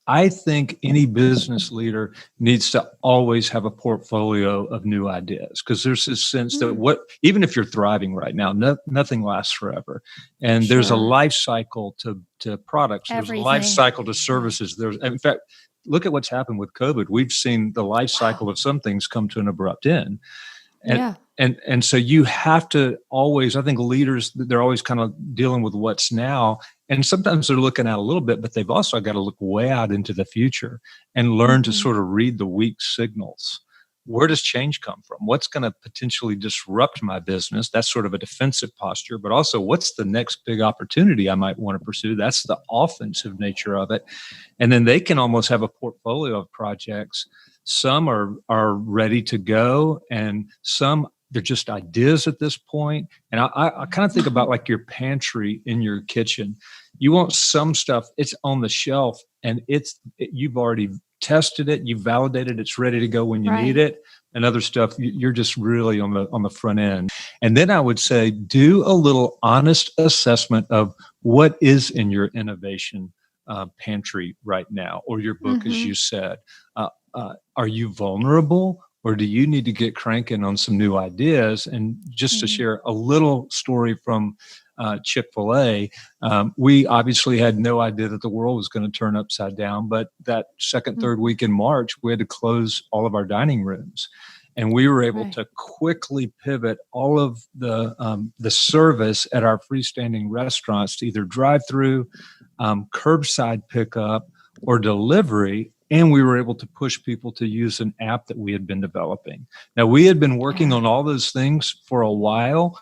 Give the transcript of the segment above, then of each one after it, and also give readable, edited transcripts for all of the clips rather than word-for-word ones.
I think any business leader needs to always have a portfolio of new ideas, because there's this sense that even if you're thriving right now, nothing lasts forever. And there's a life cycle to products. There's a life cycle to services. In fact, look at what's happened with COVID. We've seen the life cycle of some things come to an abrupt end. And so you have to always, I think leaders, they're always kind of dealing with what's now. And sometimes they're looking out a little bit, but they've also got to look way out into the future and learn to sort of read the weak signals. Where does change come from? What's going to potentially disrupt my business? That's sort of a defensive posture, but also what's the next big opportunity I might want to pursue? That's the offensive nature of it. And then they can almost have a portfolio of projects. Some are ready to go, and some they're just ideas at this point. And I kind of think about like your pantry in your kitchen. You want some stuff, it's on the shelf, and you've already tested it, you've validated it's ready to go when you need it. And other stuff, you're just really on the front end. And then I would say, do a little honest assessment of what is in your innovation pantry right now, or your book, as you said. Are you vulnerable, or do you need to get cranking on some new ideas? And just to share a little story from Chick-fil-A, we obviously had no idea that the world was going to turn upside down. But that second, third week in March, we had to close all of our dining rooms. And we were able to quickly pivot all of the service at our freestanding restaurants to either drive-through, curbside pickup, or delivery. And we were able to push people to use an app that we had been developing. Now, we had been working on all those things for a while,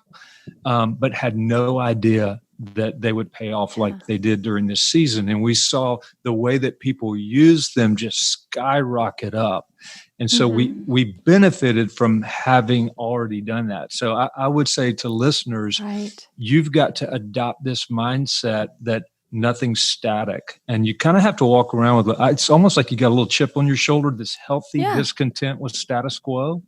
but had no idea that they would pay off like they did during this season. And we saw the way that people use them just skyrocket up. And so we benefited from having already done that. So I would say to listeners, you've got to adopt this mindset that nothing's static. And you kind of have to walk around with it's almost like you got a little chip on your shoulder, this healthy discontent with status quo.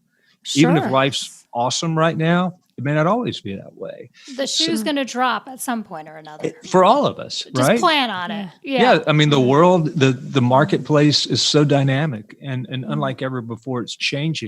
Even if life's awesome right now, it may not always be that way. The shoe's going to drop at some point or another. For all of us, right? Just plan on it. Yeah. I mean, the world, the marketplace is so dynamic, and unlike ever before, it's changing.